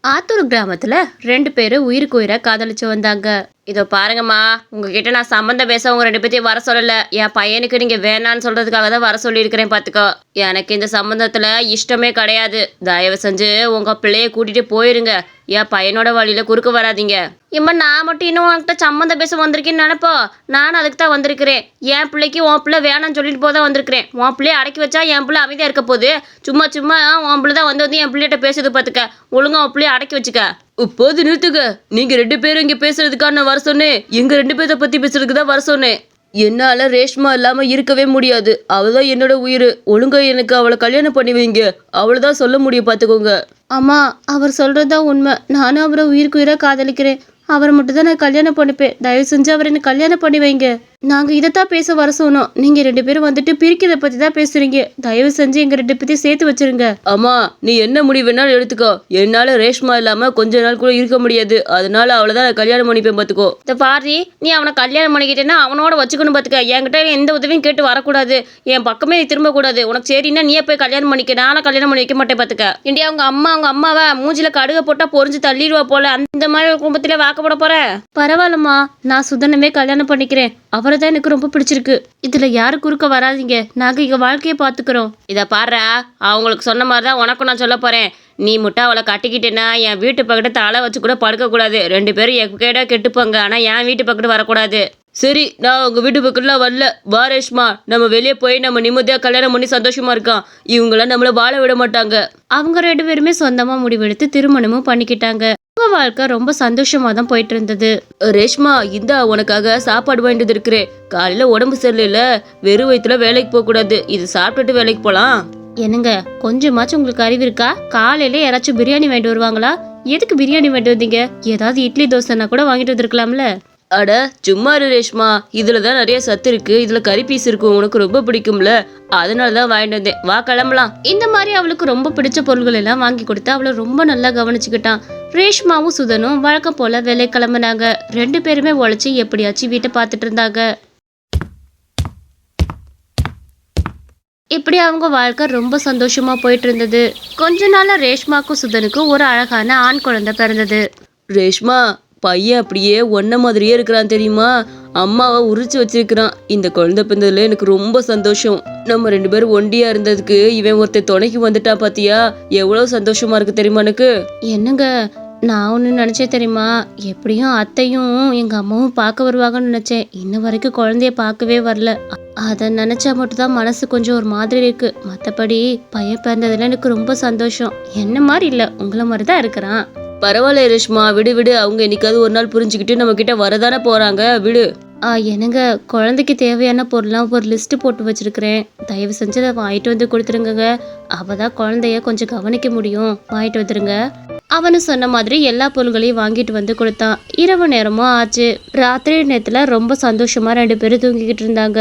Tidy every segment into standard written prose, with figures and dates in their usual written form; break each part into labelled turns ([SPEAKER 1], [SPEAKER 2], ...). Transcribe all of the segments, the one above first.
[SPEAKER 1] ஆத்தூர் கிராமத்துல 2 பேரு உயிருக்கு உயிரா காதலிச்சு வந்தாங்க. இதோ பாருங்கம்மா, உங்ககிட்ட நான் சம்மந்தம் பேச உங்க 2 பேத்தையும் வர சொல்லல. என் பையனுக்கு நீங்க வேணான்னு சொல்றதுக்காக தான் வர சொல்லியிருக்கிறேன் பாத்துக்கோ. எனக்கு இந்த சம்பந்தத்துல இஷ்டமே கிடையாது. தயவு செஞ்சு உங்க பிள்ளைய கூட்டிட்டு போயிருங்க. என் பையனோட வழியில குறுக்க வராதீங்க. இம்மா, நான் மட்டும் இன்னும் உன்கிட்ட சம்மந்தம் பேச வந்திருக்கேன்னு நினைப்போ? நான் அதுக்கு தான் வந்திருக்கிறேன். என் பிள்ளைக்கு உன் பிள்ளை வேணாம்னு சொல்லிட்டு போதான் வந்திருக்கிறேன். உன் பிள்ளைய அடக்கி வச்சா என் பிள்ளை அமைதியா இருக்க போகுது. சும்மா சும்மா உன் பிள்ளை தான் வந்து என் பிள்ளைகிட்ட பேசுது பாத்துக்க. ஒழுங்கா உன் பிள்ளைய அடக்கி வச்சுக்க. இப்போது நிறுத்துக்க. நீங்க 2 பேரும் இங்க பேசுறதுக்காக நான் வர சொன்னேன். எங்க 2 பேரை பத்தி பேசுறதுக்கு தான் வர சொன்னேன். என்னால ரேஷ்மா இல்லாம இருக்கவே முடியாது. அவதான் என்னோட உயிர். ஒழுங்கா எனக்கு அவளை கல்யாணம் பண்ணி வைங்க. அவளைதான் சொல்ல முடியும் பாத்துக்கோங்க. அம்மா, அவர் சொல்றதுதான் உண்மை. நானும் அவரை உயிருக்கு உயிரா காதலிக்கிறேன். அவரை மட்டும் தான் நான் கல்யாணம் பண்ணிப்பேன். தயவு செஞ்சு அவரை எனக்கு கல்யாணம் பண்ணி வைங்க. நாங்க இதைத்தான் பேச வர சொன்னோம். நீங்க 2 பேரும் வந்துட்டு பிரிக்கிறத பத்தி தான் பேசுறீங்க. தயவு செஞ்சு எங்க 2 பேத்தையும் சேர்த்து வச்சிருங்க. அம்மா, நீ என்ன முடிவு வேணாலும் எடுத்துக்கோ. என்னால ரேஷ்மா இல்லாம கொஞ்ச நாள் கூட இருக்க முடியாது. அதனால அவளைதான் நான் கல்யாணம் பண்ணிப்பேன் பாத்துக்கோ. இந்த பாரி, நீ அவனை கல்யாணம் பண்ணிக்கிட்டேன்னா அவனோட வச்சுக்கணும் பாத்துக்க. என்கிட்ட எந்த உதவியும் கேட்டு வரக்கூடாது. என் பக்கமே நீ திரும்ப கூடாது. உனக்கு சரின்னா நீயே போய் கல்யாணம் பண்ணிக்க. நானும் கல்யாணம் பண்ணி வைக்க மாட்டேன் பாத்துக்க. இண்டியா, அவங்க அம்மாவை மூஞ்சில கடுக போட்டா பொறிஞ்சு தள்ளிடுவா போல. அந்த மாதிரி ஒரு குடும்பத்திலே வாக்கப்பட போற. பரவாயில்லம்மா, நான் சுதனமே கல்யாணம் பண்ணிக்கிறேன். அவரை தான் எனக்கு ரொம்ப பிடிச்சிருக்கு. இதுல யாரு குறுக்க வராதீங்க. நாங்க எங்க வாழ்க்கையை பாத்துக்கிறோம். இத பாரு, அவங்களுக்கு சொன்ன மாதிரிதான் உனக்கும் நான் சொல்ல போறேன். நீ முட்டை அவளை கட்டிக்கிட்டேன்னா என் வீட்டு பக்கத்து தலை வச்சு கூட படுக்க கூடாது. 2 பேரும் எக்கேடா கெட்டுப்பாங்க. ஆனா என் வீட்டு பக்கத்து வரக்கூடாது. சரி, நான் உங்க வீட்டு பக்கத்துலாம் வரல. வா ரேஷ்மா, நம்ம வெளியே போய் நம்ம நிம்மதியா கல்யாணம் பண்ணி சந்தோஷமா இருக்கான். இவங்களாம் நம்மள வாழ விட மாட்டாங்க. அவங்க 2 பேருமே சொந்தமா முடிவெடுத்து திருமணமும் பண்ணிக்கிட்டாங்க. அவங்க வாழ்க்கை ரொம்ப சந்தோஷமா தான் போயிட்டு இருந்தது. ரேஷ்மா, இந்தா உனக்காக சாப்பாடு வாங்கிட்டு இருக்கிறேன். காலையில உடம்பு சரியில்லைல, வெறும் வயிற்றுல வேலைக்கு போக கூடாது. இது சாப்பிட்டுட்டு வேலைக்கு போலாம். என்னங்க, கொஞ்சமாச்சும் உங்களுக்கு அறிவு இருக்கா? காலையில யாராச்சும் பிரியாணி வாங்கிட்டு வருவாங்களா? எதுக்கு பிரியாணி வாங்கிட்டு வந்தீங்க? ஏதாவது இட்லி தோசைன்னா கூட வாங்கிட்டு வந்திருக்கலாம்ல. அட சும்மா இரு ரேஷ்மா, இதுலதான் நிறைய சத்து இருக்கு. இதுல கறி பீஸ் இருக்கும், உனக்கு ரொம்ப பிடிக்கும்ல, அதனாலதான் வாங்கிட்டு வந்தேன். வா கிளம்பலாம். இந்த மாதிரி அவளுக்கு ரொம்ப பிடிச்ச பொருள்கள் எல்லாம் வாங்கி கொடுத்து அவளை ரொம்ப நல்லா கவனிச்சுக்கிட்டான். ரேஷ்மாவும் சுதனும் வழக்கம் போல வேலை கிளம்புனாங்க. 2 பேருமே உழைச்சி எப்படியாச்சும் வீட்டை பார்த்துட்டு இருந்தாங்க. இப்படி அவங்க வாழ்க்கை ரொம்ப சந்தோஷமா போயிட்டு இருந்தது. கொஞ்ச நாளா ரேஷ்மாக்கும் சுதனுக்கும் ஒரு அழகான ஆண் குழந்தை பிறந்தது. ரேஷ்மா, பையன் அப்படியே ஒன்ன மாதிரியே இருக்கிறான் தெரியுமா? அம்மாவை உரிச்சு வச்சிருக்கிறான். இந்த குழந்தை பிறந்ததுல எனக்கு ரொம்ப சந்தோஷம். நம்ம 2 பேரும் ஒண்டியா இருந்ததுக்கு இவன் ஒருத்தர் துணைக்கு வந்துட்டான் பாத்தியா? எவ்வளவு சந்தோஷமா இருக்கு தெரியுமா எனக்கு? என்னங்க, நான் ஒன்று நினச்சேன் தெரியுமா? எப்படியும் அத்தையும் எங்கள் அம்மாவும் பார்க்க வருவாங்கன்னு நினச்சேன். இன்ன வரைக்கும் குழந்தைய பார்க்கவே வரல. அதை நினச்சா மட்டும்தான் மனசு கொஞ்சம் ஒரு மாதிரி இருக்கு. மற்றபடி பையன் பிறந்ததுல எனக்கு ரொம்ப சந்தோஷம். என்ன மாதிரி இல்லை, உங்களை மாதிரி தான் இருக்கிறான். பரவாயில்ல ரேஷ்மா, விடு விடு. அவங்க என்னைக்காவது ஒரு நாள் புரிஞ்சுக்கிட்டு நம்ம கிட்ட வரதானே போறாங்க, விடு. என்னங்க, குழந்தைக்கு தேவையான பொருள்லாம் ஒரு லிஸ்ட் போட்டு வச்சிருக்கிறேன். தயவு செஞ்சு அதை வாங்கிட்டு வந்து கொடுத்துருங்க. அவதான் குழந்தைய கொஞ்சம் கவனிக்க முடியும். வாங்கிட்டு வந்துருங்க. அவனு சொன்ன மாதிரி எல்லா பொருள்களையும் வாங்கிட்டு வந்து கொடுத்தான். இரவு நேரமும் ஆச்சு. ராத்திரி நேரத்துல ரொம்ப சந்தோஷமா 2 பேரும் தூங்கிக்கிட்டு இருந்தாங்க.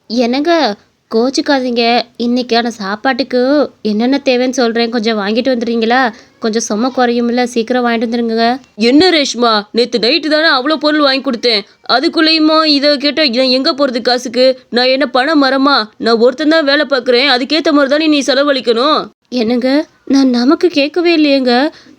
[SPEAKER 1] என்னங்க, கோச்சிக்காதீங்க. இன்னைக்கான சாப்பாட்டுக்கு என்னென்ன தேவைன்னு சொல்றேன், கொஞ்சம் வாங்கிட்டு வந்துடுறீங்களா? கொஞ்சம் சும்மா குறையும்ல, சீக்கிரம் வாங்கிட்டு வந்துருங்க. என்ன ரேஷ்மா, நேற்று நைட்டு தானே அவ்வளோ பொருள் வாங்கி கொடுத்தேன். அதுக்குள்ளேயுமா இதை கேட்டால் நான் எங்கே போகிறது காசுக்கு? நான் என்ன பண மரமா? நான் ஒருத்தன் தான் வேலை பார்க்குறேன். அதுக்கேற்ற மாதிரி தானே நீ செலவழிக்கணும். என்னங்க, நான் நமக்கு கேட்கவே இல்லையேங்க.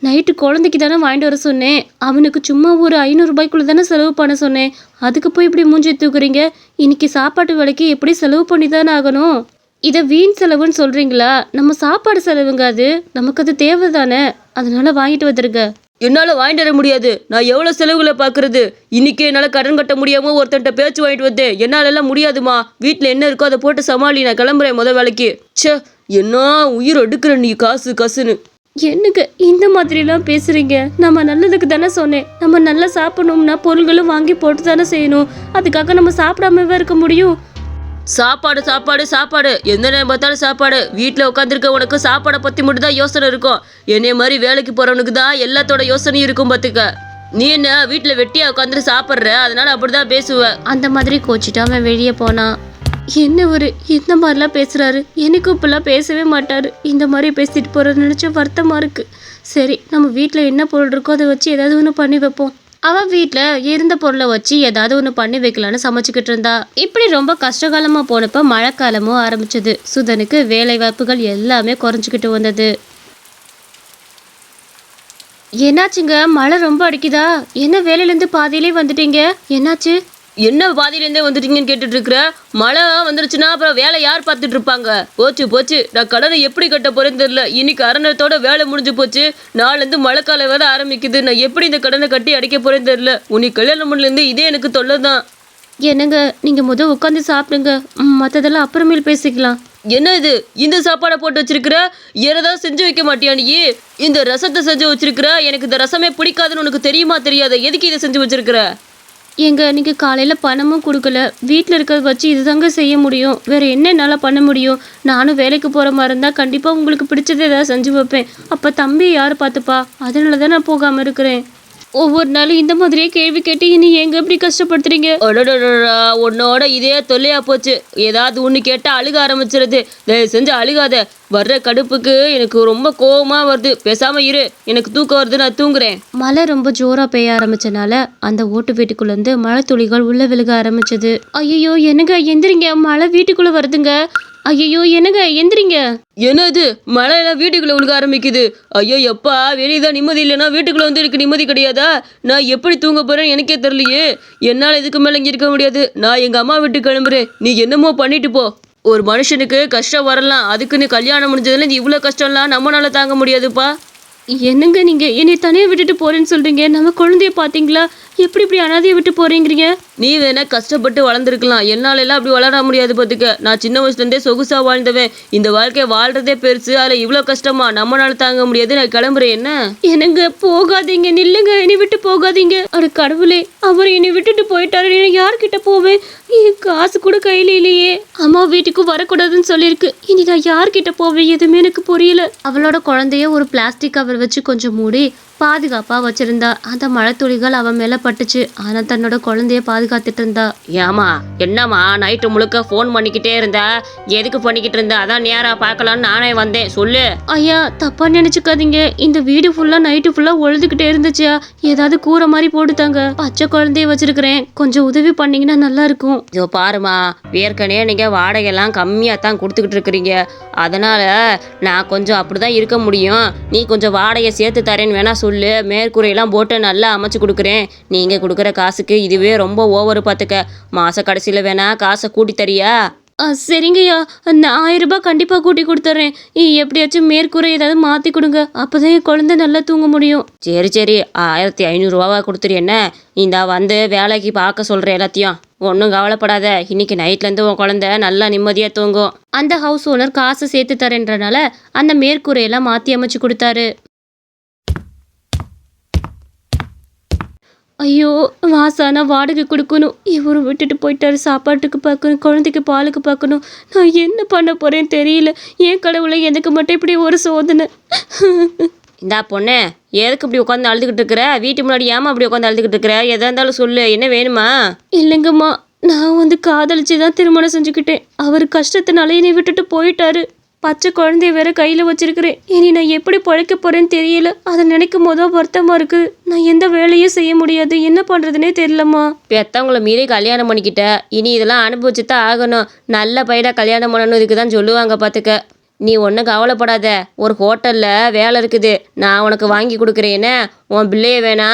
[SPEAKER 1] நைட்டு குழந்தைக்கு தானே வாங்கிட்டு வர சொன்னேன். அவனுக்கு சும்மா ஒரு 500 ரூபாய்க்குள்ள தானே செலவு பண்ண சொன்னேன். அதுக்கு போய் இப்படி மூஞ்சி தூக்குறீங்க. இன்னைக்கு சாப்பாட்டு வேலைக்கு எப்படி செலவு பண்ணி தானே ஆகணும்? இதை வீண் செலவுன்னு சொல்றீங்களா? நம்ம சாப்பாடு செலவுங்க, அது நமக்கு அது தேவை தானே. அதனால வாங்கிட்டு வந்துருங்க. என்னால் வாங்கிட்டு வர முடியாது. நான் எவ்வளோ செலவுகளை பார்க்குறது? இன்னைக்கு என்னால் கடன் கட்ட முடியாமல் ஒருத்தன்ட்ட பேச்சு வாங்கிட்டு வந்தேன். என்னால் எல்லாம் முடியாதுமா. வீட்டில் என்ன இருக்கோ அதை போட்டு சமாளி. நான் கிளம்புறேன் முத வேலைக்கு. ச்சே, என்ன உயிர் எடுக்கிற நீ, காசு காசுன்னு. என்னங்க இந்த மாதிரிலாம் பேசுறீங்க? நம்ம நல்லதுக்கு தானே சொன்னேன். நம்ம நல்லா சாப்பிடணும்னா பொருள்களும் வாங்கி போட்டு தானே செய்யணும். அதுக்காக நம்ம சாப்பிடாமவே இருக்க முடியும்? சாப்பாடு சாப்பாடு சாப்பாடு, எந்த நேரம் பார்த்தாலும் சாப்பாடு. வீட்டில் உட்காந்துருக்க உனக்கு சாப்பாடை பற்றி மட்டும் தான் யோசனை இருக்கும். என்னைய மாதிரி வேலைக்கு போகிறவனுக்கு தான் எல்லாத்தோட யோசனையும் இருக்கும் பார்த்துக்க. நீ என்ன வீட்டில் வெட்டியா உட்காந்துட்டு சாப்பிட்ற, அதனால அப்படிதான் பேசுவ. அந்த மாதிரி கோச்சிட்டு அவன் வெளியே போனான். என்ன ஒரு இந்த மாதிரிலாம் பேசுறாரு? எனக்கும் இப்பெல்லாம் பேசவே மாட்டாரு. இந்த மாதிரி பேசிட்டு போறது நினைச்ச வருத்தமா இருக்கு. சரி, நம்ம வீட்டில் என்ன பொருள் இருக்கோ அதை வச்சு ஏதாவது ஒன்று பண்ணி வைப்போம். அவ வீட்ல இருந்த பொருளை வச்சு ஏதாவது ஒன்று பண்ணி வைக்கலான்னு சமைச்சுக்கிட்டு இருந்தா. இப்படி ரொம்ப கஷ்டகாலமா போனப்ப மழைக்காலமும் ஆரம்பிச்சது. சுதனுக்கு வேலை வாய்ப்புகள் எல்லாமே குறைஞ்சிக்கிட்டு வந்தது. என்னாச்சுங்க, மழை ரொம்ப அடிக்குதா? என்ன வேலையிலேருந்து பாதியிலே வந்துட்டீங்க, என்னாச்சு? என்ன பாதியிலேருந்தே வந்துட்டீங்கன்னு கேட்டுட்டு இருக்கிற? மழை வந்துருச்சுன்னா அப்புறம் வேலை யார் பார்த்துட்டு இருப்பாங்க? போச்சு போச்சு, நான் கடனை எப்படி கட்ட போறேன்னு தெரியல. இன்னைக்கு அரைநேரத்தோட வேலை முடிஞ்சு போச்சு. நாளிலேருந்து மழைக்காலம் வேலை ஆரம்பிக்குது. நான் எப்படி இந்த கடனை கட்டி அடைக்க போறேன்னு தெரியல. உனக்கு கல்யாணம் பண்ணலேருந்து இதே எனக்கு தொல்லை தான். என்னங்க, நீங்க முதல் உட்காந்து சாப்பிடுங்க, மற்றதெல்லாம் அப்புறமேல் பேசிக்கலாம். என்ன இது, இந்த சாப்பாடை போட்டு வச்சிருக்கிற? ஏதாவது செஞ்சு வைக்க மாட்டியா நீ? இந்த ரசத்தை செஞ்சு வச்சிருக்கிற. எனக்கு இந்த ரசமே பிடிக்காதுன்னு உனக்கு தெரியுமா தெரியாத? எதுக்கு இதை செஞ்சு வச்சிருக்கிற? ஏங்க, நீங்கள் காலையில் பணமும் கொடுக்கல. வீட்டில் இருக்கிறத வச்சு இதுதாங்க செய்ய முடியும். வேறு என்ன என்னால் பண்ண முடியும்? நானும் வேலைக்கு போகிற மாதிரி இருந்தால் கண்டிப்பாக உங்களுக்கு பிடிச்சதை ஏதாவது செஞ்சு வைப்பேன். அப்போ தம்பியை யார் பார்த்துப்பா? அதனால தான் நான் போகாமல் இருக்கிறேன். ஒவ்வொரு நாளும் இந்த மாதிரியே கேள்வி கேட்டு இனி எங்க எப்படி கஷ்டப்படுத்துறீங்க? உன்னோட இதே தொல்லையா போச்சு. ஏதாவது ஒன்று கேட்டால் அழுக ஆரம்பிச்சிருது. தயவு செஞ்சு அழுகாத. வர்ற கடுப்புக்கு எனக்கு ரொம்ப கோவமா வருது. பேசாம இரு, எனக்கு தூக்கம் வருது, நான் தூங்குறேன். மழை ரொம்ப ஜோரா பெய்ய ஆரம்பிச்சனால அந்த ஓட்டு வீட்டுக்குள்ள இருந்து மழை துளிகள் உள்ள விழுக ஆரம்பிச்சது. ஐயோ, என்னங்க எந்திரிங்க, மழை வீட்டுக்குள்ள வருதுங்க. ஐயோ, என்னங்க எந்திரிங்க. என்னது, மழையெல்லாம் வீட்டுக்குள்ள விழுக ஆரம்பிக்குது? ஐயோ எப்பா, வெளியதான் நிம்மதி இல்லைன்னா வீட்டுக்குள்ள வந்து எனக்கு நிம்மதி கிடையாதா? நான் எப்படி தூங்க போறேன்னு எனக்கே தெரியலையே. என்னால் இதுக்கு மேலே இங்கே இருக்க முடியாது. நான் எங்கள் அம்மா வீட்டுக்கு கிளம்புறேன். நீ என்னமோ பண்ணிட்டு போ. ஒரு மனுஷனுக்கு கஷ்டம் வரலாம், அதுக்குன்னு கல்யாணம் முடிஞ்சதுல இவ்வளோ கஷ்டம்லாம் நம்மளால தாங்க முடியாதுப்பா. என்னங்க நீங்க என்னை தனியாக விட்டுட்டு போறேன்னு சொல்றீங்க? நம்ம குழந்தைய பார்த்தீங்களா? எப்படி இப்படி அனாதையை விட்டு போறீங்கிறீங்க? நீ வேணா கஷ்டப்பட்டு வளர்ந்துருக்கலாம், என்னால எல்லாம் அப்படி வளர முடியாது பார்த்துக்க. நான் சின்ன வயசுலேருந்தே சொகுசா வாழ்ந்தவன். இந்த வாழ்க்கையை வாழ்றதே பெருசு, அதில் இவ்வளோ கஷ்டமா நம்மளால தாங்க முடியாது. நான் கிளம்புறேன். என்ன? என்னங்க போகாதீங்க, நில்லுங்க, என்னை விட்டு போகாதீங்க. அட கடவுளே, அவர் என்னை விட்டுட்டு போயிட்டாரு. நான் யார்கிட்ட போவேன்? காசு கூட கையில இல்லையே. அம்மா வீட்டுக்கு வரக்கூடாதுன்னு சொல்லியிருக்கு. இனி நான் யார்கிட்ட போவேன்? எதுவுமே எனக்கு புரியல. அவளோட குழந்தைய ஒரு பிளாஸ்டிக் கவர் வச்சு கொஞ்சம் மூடி பாதுகாப்பா வச்சிருந்தா. அந்த மழை துளிகள் அவன் மேல பட்டுச்சு. ஆனா தன்னோட குழந்தைய பாதுகாத்துட்டு இருந்தா. ஏமா, என்னம்மா நைட்டு முழுக்க ஃபோன் பண்ணிக்கிட்டே இருந்தா? எதுக்கு பண்ணிக்கிட்டு இருந்தா? அதான் நேரா பார்க்கலான்னு நானே வந்தேன், சொல்லு. ஐயா, தப்பா நினைச்சுக்காதீங்க. இந்த வீடு ஃபுல்லா நைட்டு ஃபுல்லா ஒழுதுகிட்டே இருந்துச்சியா. ஏதாவது கூரை மாதிரி போட்டுத்தாங்க. பச்சை குழந்தைய வச்சிருக்கிறேன், கொஞ்சம் உதவி பண்ணீங்கன்னா நல்லா இருக்கும். இதோ பாருமா, ஏற்கனவே நீங்க வாடகையெல்லாம் கம்மியா தான் கொடுத்துக்கிட்டு இருக்கிறீங்க. அதனால நான் கொஞ்சம் அப்படிதான் இருக்க முடியும். நீ கொஞ்சம் வாடகை சேர்த்து தரேன்னு வேணா சொல்லு. மேற்கூரையெல்லாம் போட்டு நல்லா அமைச்சு கொடுக்குறேன். நீங்கள் கொடுக்குற காசுக்கு இதுவே ரொம்ப ஓவர் பார்த்துக்க. மாத கடைசியில் வேணா காசை கூட்டி தரியா? சரிங்கய்யா, நான் 1000 ரூபாய் கண்டிப்பாக கூட்டி கொடுத்துட்றேன். எப்படியாச்சும் மேற்கூரை ஏதாவது மாற்றி கொடுங்க, அப்போதான் என் குழந்தை நல்லா தூங்க முடியும். சரி சரி, 1500 கொடுத்துரு. என்ன, இந்த வந்து வேலைக்கு பார்க்க சொல்கிறேன் எல்லாத்தையும். ஒன்றும் கவலைப்படாத, இன்னைக்கு நைட்லேருந்து உன் குழந்தை நல்லா நிம்மதியாக தூங்கும். அந்த ஹவுஸ் ஓனர் காசு சேர்த்து தரேன்றனால அந்த மேற்கூரையெல்லாம் மாற்றி அமைச்சு கொடுத்தாரு. ஐயோ, மாசானா வாடகை கொடுக்கணும். இவரும் விட்டுட்டு போயிட்டாரு. சாப்பாட்டுக்கு பார்க்கணும், குழந்தைக்கு பாலுக்கு பார்க்கணும். நான் என்ன பண்ண போறேன்னு தெரியல. ஏன் கடவுளை, எனக்கு மட்டும் இப்படி ஒரு சோதனை. இந்தா பொண்ணு, எதுக்கு இப்படி உட்காந்து அழுதுகிட்டு இருக்கிற? வீட்டு முன்னாடி ஏமா அப்படி உட்காந்து அழுதுகிட்டு இருக்கிற? எதா இருந்தாலும் சொல்லு, என்ன வேணுமா? இல்லைங்கம்மா, நான் வந்து காதலிச்சு தான் திருமணம் செஞ்சுக்கிட்டேன். அவர் கஷ்டத்தினால என்னை விட்டுட்டு போயிட்டாரு. பச்சை குழந்தைய வேற கையில் வச்சிருக்கிறேன். இனி நான் எப்படி பழைக்க போறேன்னு தெரியல. அதை நினைக்கும் போதும் வருத்தமா இருக்குது. நான் எந்த வேலையும் செய்ய முடியாது. என்ன பண்றதுனே தெரியலம்மா. பெத்தவங்களை மீறி கல்யாணம் பண்ணிக்கிட்ட, இனி இதெல்லாம் அனுபவிச்சு தான் ஆகணும். நல்ல பையனா கல்யாணம் பண்ணணும், இதுக்கு தான் சொல்லுவாங்க பார்த்துக்க. நீ ஒன்றும் கவலைப்படாத. ஒரு ஹோட்டலில் வேலை இருக்குது, நான் உனக்கு வாங்கி கொடுக்குறேன்னு. உன் பிள்ளைய வேணா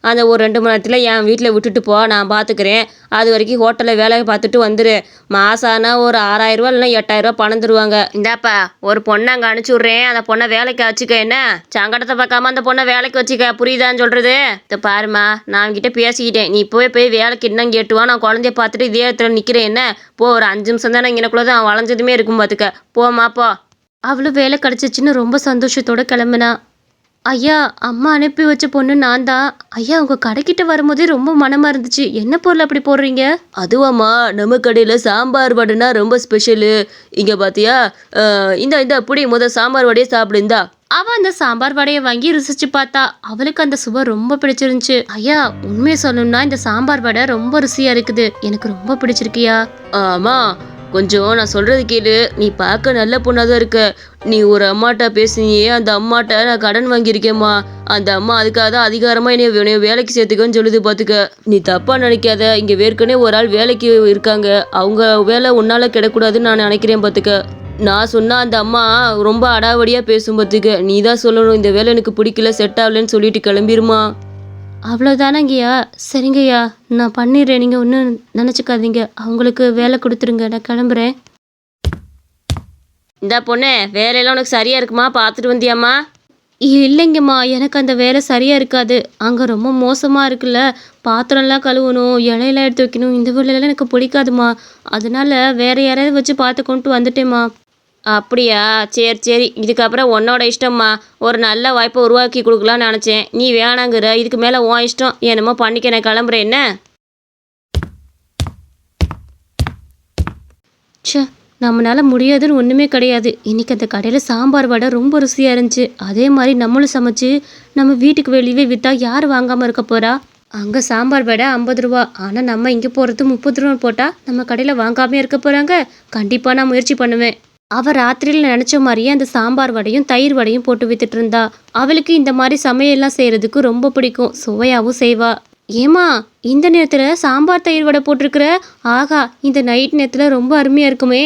[SPEAKER 1] அந்த ஒரு 2 மணி நேரத்தில் என் வீட்டில் விட்டுட்டு போ, நான் பார்த்துக்கிறேன். அது வரைக்கும் ஹோட்டலில் வேலையை பார்த்துட்டு வந்துடு. மாசானா ஒரு 6000 ரூபா இல்லைன்னா 8000 ரூபா பணம் தருவாங்க. இந்தாப்பா, ஒரு பொண்ணை அங்கே அனுப்பிச்சி விட்றேன். அந்த பொண்ணை வேலைக்கு வச்சுக்க. என்ன, சங்கடத்தை பார்க்காம அந்த பொண்ணை வேலைக்கு வச்சுக்க, புரியுதான்னு சொல்கிறது? இதை பாருமா, நான் அவங்ககிட்ட பேசிக்கிட்டேன். நீ இப்போவே போய் வேலைக்கு இன்னும் கேட்டுவா. நான் குழந்தைய பார்த்துட்டு இதே இடத்துல நிற்கிறேன். என்ன, போ, ஒரு 5 நிமிஷம் தானே இங்கனக்குள்ளே தான் வளைஞ்சதுமே இருக்கும் பார்த்துக்க. போமா போ. அவ்வளோ வேலை கிடச்சிச்சின்னு ரொம்ப சந்தோஷத்தோட கிளம்புனா. ஐயா, அம்மா அனுப்பி வச்ச பொண்ணு நான் தான். ஐயா, உங்கள் கடைக்கிட்ட வரும்போதே ரொம்ப மனமாக இருந்துச்சு. என்ன பொருள் அப்படி போடுறீங்க? அதுவாம்மா, நம்ம கடையில் சாம்பார் வடைனா ரொம்ப ஸ்பெஷலு. இங்கே பார்த்தியா, இந்த புடி முதல் சாம்பார் வடையை சாப்பிடு. இந்தா. அவள் அந்த சாம்பார் வடையை வாங்கி ருசிச்சு பார்த்தா. அவளுக்கு அந்த சுவை ரொம்ப பிடிச்சிருந்துச்சு. ஐயா, உண்மையை சொல்லணும்னா இந்த சாம்பார் வடை ரொம்ப ருசியாக இருக்குது. எனக்கு ரொம்ப பிடிச்சிருக்கியா? ஆமாம், கொஞ்சம் நான் சொல்றது கேளு. நீ பார்க்க நல்ல பொண்ணா தான் இருக்க. நீ ஒரு அம்மாட்ட பேசுனியே, அந்த அம்மாட்ட நான் கடன் வாங்கியிருக்கேம்மா. அந்த அம்மா அதுக்காக தான் அதிகாரமா என்னைய வேலைக்கு சேர்த்துக்கன்னு சொல்லுது பார்த்துக்க. நீ தப்பா நினைக்காத. இங்க ஏற்கனவே ஒரு ஆள் வேலைக்கு இருக்காங்க. அவங்க வேலை உன்னால கிடக்கூடாதுன்னு நான் நினைக்கிறேன் பார்த்துக்க. நான் சொன்னா அந்த அம்மா ரொம்ப அடாவடியா பேசும் பார்த்துக்க. நீ தான் சொல்லணும், இந்த வேலை எனக்கு பிடிக்கல, செட் ஆகலன்னு சொல்லிட்டு கிளம்பிருமா. அவ்வளோதானங்கய்யா. சரிங்கய்யா, நான் பண்ணிடுறேன். நீங்கள் ஒன்றும் நினச்சிக்காதீங்க. அவங்களுக்கு வேலை கொடுத்துருங்க, நான் கிளம்புறேன். இந்த பொண்ணு வேலையெல்லாம் உனக்கு சரியாக இருக்குமா? பார்த்துட்டு வந்தியாம்மா? இல்லைங்கம்மா, எனக்கு அந்த வேலை சரியாக இருக்காது. அங்கே ரொம்ப மோசமாக இருக்குல்ல. பாத்திரம்லாம் கழுவணும், இலையெல்லாம் எடுத்து வைக்கணும். இந்த வேலையெல்லாம் எனக்கு பிடிக்காதுமா. அதனால வேற யாரையாவது வச்சு பார்த்து கொண்டு வந்துட்டேம்மா. அப்படியா? சரி சரி, இதுக்கப்புறம் உன்னோட இஷ்டம்மா. ஒரு நல்ல வாய்ப்பை உருவாக்கி கொடுக்கலான்னு நினச்சேன். நீ வேணாங்கிற. இதுக்கு மேலே உன் இஷ்டம். என்னமோ பண்ணிக்க, நான் கிளம்புறேன். என்ன? ச்சே, நம்மளால முடியாதுன்னு ஒன்றுமே கிடையாது. இன்னைக்கு அந்த கடையில் சாம்பார் வடை ரொம்ப ருசியாக இருந்துச்சு. அதே மாதிரி நம்மளும் சமைச்சு நம்ம வீட்டுக்கு வெளியவே விற்றா யார் வாங்காமல் இருக்க போகிறா? அங்கே சாம்பார் வடை 50 ரூபா. ஆனால் நம்ம இங்கே போகிறது 30 ரூபா போட்டால் நம்ம கடையில் வாங்காமே இருக்க போகிறாங்க. கண்டிப்பாக நான் முயற்சி பண்ணுவேன். அவள் ராத்திரியில் நினச்ச மாதிரியே அந்த சாம்பார் வடையும் தயிர் வடையும் போட்டு வித்துட்டு இருந்தா. அவளுக்கு இந்த மாதிரி சமையல்லாம் செய்கிறதுக்கு ரொம்ப பிடிக்கும். சுவையாகவும் செய்வா. ஏமா, இந்த நேரத்தில் சாம்பார் தயிர் வடை போட்டிருக்கிற? ஆகா, இந்த நைட் நேரத்தில் ரொம்ப அருமையாக இருக்குமே.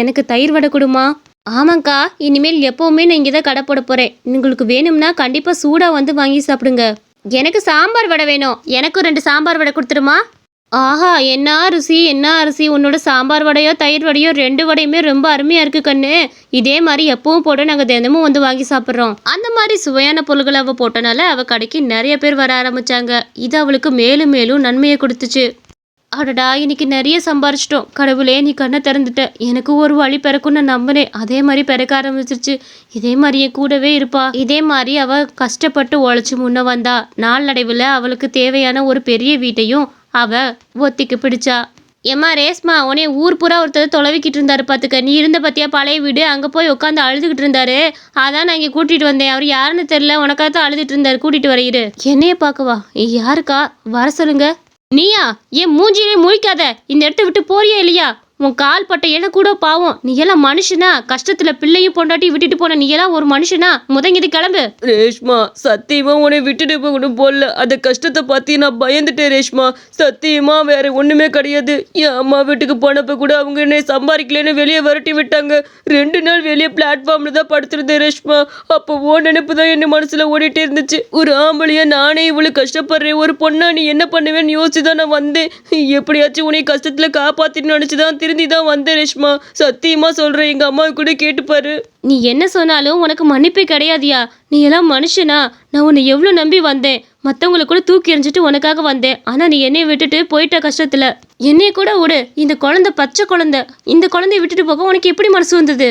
[SPEAKER 1] எனக்கு தயிர் வடை கொடுமா. ஆமாங்க்கா, இனிமேல் எப்போவுமே நான் இங்கே தான் கடை போட போகிறேன். உங்களுக்கு வேணும்னா கண்டிப்பாக சூடாக வந்து வாங்கி சாப்பிடுங்க. எனக்கு சாம்பார் வடை வேணும். எனக்கும் 2 சாம்பார் வடை கொடுத்துருமா. ஆஹா, என்ன அரிசி என்ன அரிசி. உன்னோட சாம்பார் வடையோ தயிர் வடையோ 2 வடையுமே ரொம்ப அருமையாக இருக்குது கண்ணு. இதே மாதிரி எப்பவும் போட நாங்கள் தினமும் வந்து வாங்கி சாப்பிட்றோம். அந்த மாதிரி சுவையான பொருட்களை அவள் போட்டனால அவள் கடைக்கு நிறைய பேர் வர ஆரம்பித்தாங்க. இது அவளுக்கு மேலும் மேலும் நன்மையை கொடுத்துச்சு. அடடா, இன்னைக்கு நிறைய சம்பாரிச்சிட்டோம். கடவுளே, நீ கண்ணை திறந்துட்ட. எனக்கு ஒரு வழி பிறக்கும்னு நான் நம்பினேன். அதே மாதிரி பிறக்க ஆரம்பிச்சிருச்சு. இதே மாதிரி என் கூடவே இருப்பா. இதே மாதிரி அவள் கஷ்டப்பட்டு உழைச்சி முன்ன வந்தா. நாளடைவில் அவளுக்கு தேவையான ஒரு பெரிய வீட்டையும் அவ ஒத்திக்கு பிடிச்சா. ஏம்மா ரேஸ்மா, உனே ஊர் பூரா ஒருத்தர் தொலைவிக்கிட்டு இருந்தாரு பார்த்துக்க. நீ இருந்த பத்தியா பழைய வீடு. அங்கே போய் உட்காந்து அழுதுகிட்டு இருந்தாரு. அதான் நான் இங்கே கூட்டிகிட்டு வந்தேன். அவர் யாருன்னு தெரில, உனக்காக தான் அழுதுட்டு இருந்தாரு. கூட்டிகிட்டு வரையிரு. என்னைய பார்க்கவா? யாருக்கா? வர சொல்லுங்க. நீயா? ஏன் மூஞ்சிலே முழிக்காத. இந்த இடத்த விட்டு போறியா இல்லையா? உன் கால் பட்ட என கூட பாவம். நீ எல்லாம் மனுஷனா? கஷ்டத்துல பிள்ளையும் பொண்டாட்டி விட்டுட்டு போன நீ எல்லாம் ஒரு மனுஷனா? முதங்கிது கிளம்பு. ரேஷ்மா, சத்தியமா உன்னை விட்டுட்டு போகணும் போல. அந்த கஷ்டத்தை பார்த்து நான் பயந்துட்டேன் ரேஷ்மா. சத்தியமா வேற ஒண்ணுமே கிடையாது. என் அம்மா வீட்டுக்கு போனப்ப கூட அவங்க என்னை சம்பாதிக்கலன்னு வெளியே விரட்டி விட்டாங்க. 2 நாள் வெளியே பிளாட்ஃபார்ம்ல தான் படுத்திருந்தேன் ரேஷ்மா. அப்போ ஓ நினைப்பு தான் என்ன மனசுல ஓடிட்டே இருந்துச்சு. ஒரு ஆம்பளையா நானே இவ்வளவு கஷ்டப்படுறேன். ஒரு பொண்ணா நீ என்ன பண்ணுவேன்னு யோசிச்சுதான் நான் வந்தேன். எப்படியாச்சும் உன்னை கஷ்டத்துல காப்பாத்தின்னு நினைச்சுதான் திருந்தி தான் வந்தேன் ரேஷ்மா. சத்தியமா சொல்றேன், எங்க அம்மா கூட கேட்டுப்பாரு. நீ என்ன சொன்னாலும் உனக்கு மன்னிப்பே கிடையாதியா? நீ எல்லாம் மனுஷனா? நான் உன்னை எவ்வளோ நம்பி வந்தேன். மற்றவங்களை கூட தூக்கி எறிஞ்சிட்டு உனக்காக வந்தேன். ஆனால் நீ என்னைய விட்டுட்டு போயிட்ட கஷ்டத்தில். என்னைய கூட விடு. இந்த குழந்தை பச்சை குழந்தை. இந்த குழந்தைய விட்டுட்டு போக உனக்கு எப்படி மனசு வந்தது?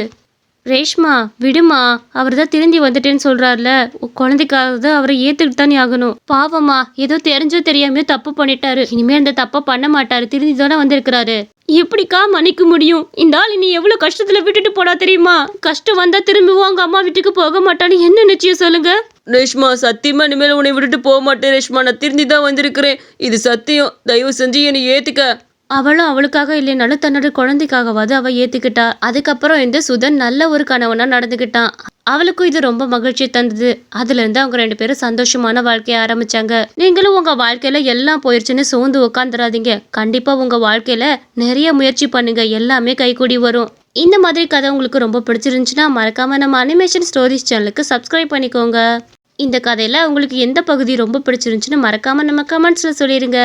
[SPEAKER 1] ரேஷ்மா, விடுமா. அவர் தான் திருந்தி வந்துட்டேன்னு சொல்கிறார்ல. குழந்தைக்காக தான் அவரை ஏற்றுக்கிட்டு தானே ஆகணும். பாவம்மா, ஏதோ தெரிஞ்சோ தெரியாமையோ தப்பு பண்ணிட்டாரு. இனிமேல் அந்த தப்பை பண்ண மாட்டாரு. திருந்தி தானே வந்திருக்கிறாரு. எப்படிக்கா மன்னிக்க முடியும்? இந்த ஆள் நீ எவ்வளோ கஷ்டத்தில் விட்டுட்டு போனா தெரியுமா? கஷ்டம் வந்தால் திரும்பவும் அவங்க அம்மா வீட்டுக்கு போக மாட்டான்னு என்ன நிச்சயம் சொல்லுங்க? ரேஷ்மா, சத்தியமா இனிமேல் உன்னை விட்டுட்டு போக மாட்டேன் ரேஷ்மா. நான் திருந்தி தான் வந்திருக்கிறேன். இது சத்தியம். தயவு செஞ்சு என்னை ஏற்றுக்க. அவளும் அவளுக்காக இல்லைனாலும் தன்னோட குழந்தைக்காகவாது அவள் ஏற்றுக்கிட்டா. அதுக்கப்புறம் இந்த சுதன் நல்ல ஒரு கணவனாக நடந்துக்கிட்டான். அவளுக்கும் இது ரொம்ப மகிழ்ச்சி தந்தது. அதுலேருந்து அவங்க 2 பேரும் சந்தோஷமான வாழ்க்கையை ஆரம்பிச்சாங்க. நீங்களும் உங்கள் வாழ்க்கையில் எல்லாம் போயிடுச்சுன்னு சோர்ந்து உட்காந்துடாதீங்க. கண்டிப்பாக உங்கள் வாழ்க்கையில் நிறைய முயற்சி பண்ணுங்க. எல்லாமே கைகூடி வரும். இந்த மாதிரி கதை உங்களுக்கு ரொம்ப பிடிச்சிருந்துச்சுன்னா மறக்காமல் நம்ம அனிமேஷன் ஸ்டோரிஸ் சேனலுக்கு சப்ஸ்கிரைப் பண்ணிக்கோங்க. இந்த கதையில் உங்களுக்கு எந்த பகுதி ரொம்ப பிடிச்சிருந்துச்சுன்னு மறக்காமல் நம்ம கமெண்ட்ஸில் சொல்லிடுங்க.